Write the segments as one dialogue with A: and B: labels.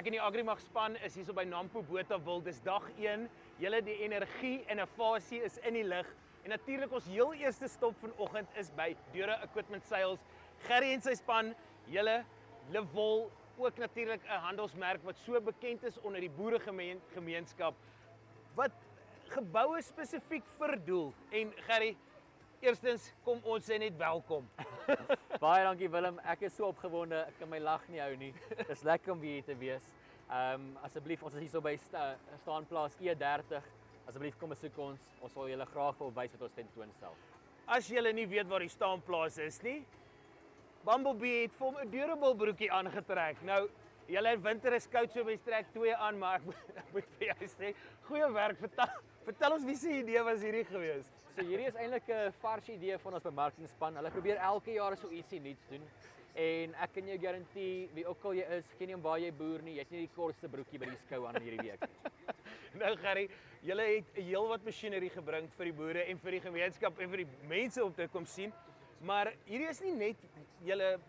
A: Ek en die Agrimag span is hier so by Nampo Botawil. Dis dag 1. Julle die energie en innovasie is in die lug. En natuurlik ons heel eerste stop vanoggend is by Deure Equipment Sales. Gerry en sy span, julle Lewol, ook natuurlik 'n handelsmerk wat so bekend is onder die boeregemeenskap wat geboue spesifiek verdoel. En Gerry, eerstens kom ons sê net welkom.
B: Baie dankie Willem, ek is so opgewonde, ek kan my lag nie hou nie. Dis lekker om hier te wees. Asseblief, ons is hier so by staanplaas E30. Asseblief kom besoek ons sal julle graag wil wys wat ons tentoonstel.
A: As julle nie weet waar die staanplaas is nie, Bumblebee het vir hom 'n durable broekie aangetrek. Nou, julle in winter is koud, so mens trek 2 aan, maar ek moet vir jou sê, goeie werk. Vertel ons wie se idee was hierdie gewees?
B: So hierdie is eintlik 'n vars idee van ons bemarkingspan. Hulle probeer elke jaar so ietsie nuuts doen. En ek kan jou garandeer, wie ook al jy is, geen nie waar jy boer nie, jy het nie die kortste broekie by die skou aan hierdie week nie.
A: Nou Gerry, julle het heelwat masjinerie gebring vir die boere en vir die gemeenskap en vir die mense om te kom sien. Maar hierdie is nie net julle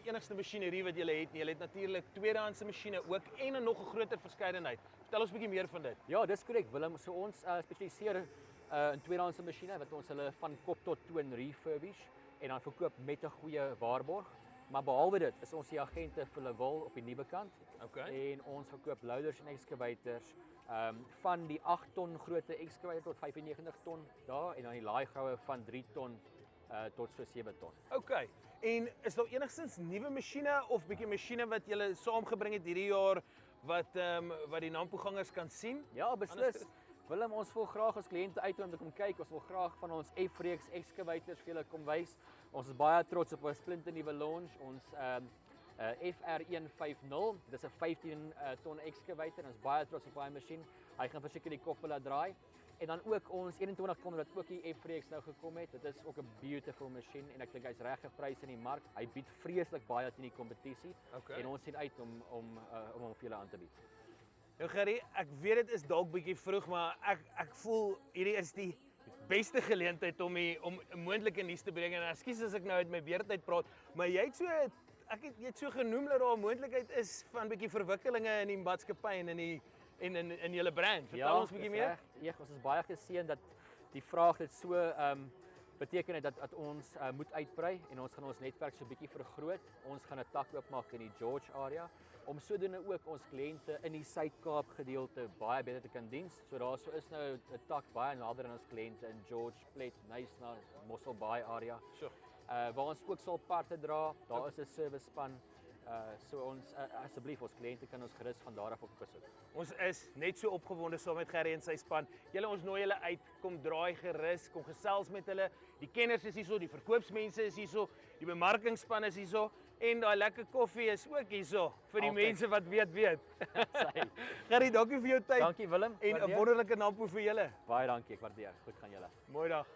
A: enigste masjinerie wat julle het nie. Julle het natuurlik tweedehandse masjiene ook en 'n nog 'n groter verskeidenheid. Vertel ons 'n bietjie meer van dit.
B: Ja, dis korrek Willem. So ons spesialiseer in tweedehandse masjiene wat ons hulle van kop tot toon refurbish en dan verkoop met 'n goeie waarborg. Maar behalwe dit is ons die agente vir Lewol op die nuwe kant.
A: Okay.
B: En ons verkoop loaders en excavators van die 8 ton grootte excavator tot 95 ton daar en dan die laaigoue van 3 ton tot so 7 ton.
A: Okay. En is daar enigstens nuwe masjiene of bietjie masjiene wat julle saamgebring het hierdie jaar wat die Nampo-gangers kan sien?
B: Ja, beslis. Willem, ons wil graag ons kliënte uit om te kom kyk. Ons wil graag van ons F-reeks excavators vir julle kom wys. Ons is baie trots op ons splinternuwe launch, ons FR150. Dis 'n 15 ton excavator. Ons is baie trots op daai masjien. Hy gaan verseker die kop laat draai. En dan ook ons 21 ton wat ook die F-reeks nou gekom het. Dit is ook 'n beautiful masjien en ek dink hy's reg geprys in die mark. Hy bied vreeslik baie teen die kompetisie.
A: Okay.
B: En ons sien uit om hom vir julle aan te bied.
A: Nou Gerry, ek weet dit is dalk bietjie vroeg, maar ek voel hierdie is die beste geleentheid om 'n moontlike nuus te bring. En ekskuus as ek nou uit my beerd uit praat, maar jy het so genoem dat daar 'n moontlikheid is van bietjie verwikkelinge in die maatskappy en in julle brand. Vertel ons bietjie meer.
B: Ja, ons is baie geseën dat die vraag dit so beteken het dat ons moet uitbrei en ons gaan ons netwerk so bietjie vergroot. Ons gaan 'n tak oopmaak in die George area om sodoende ook ons kliënte in die Suid-Kaap gedeelte baie beter te kan dien. So daarso is nou 'n tak baie nader aan ons kliënte in George, Plet, Knysna, Mossel Bay area.
A: Sure.
B: Waar ons ook sal parte dra. Daar is 'n service span. So ons asseblief ons kliënte kan ons gerus van daar af op besoek.
A: Ons is net so opgewonde saam met Gerry en sy span. Ons nooi julle uit, kom draai gerus, kom gesels met hulle. Die kenners is hierso, die verkoopsmense is hierso, die bemarkingsspan is hierso en daai lekker koffie is ook hierso vir die mense wat weet. Gerry, dankie vir jou tyd.
B: Dankie Willem.
A: En 'n wonderlike Nampo vir julle.
B: Baie dankie, ek waardeer. Goed gaan julle.
A: Mooi dag.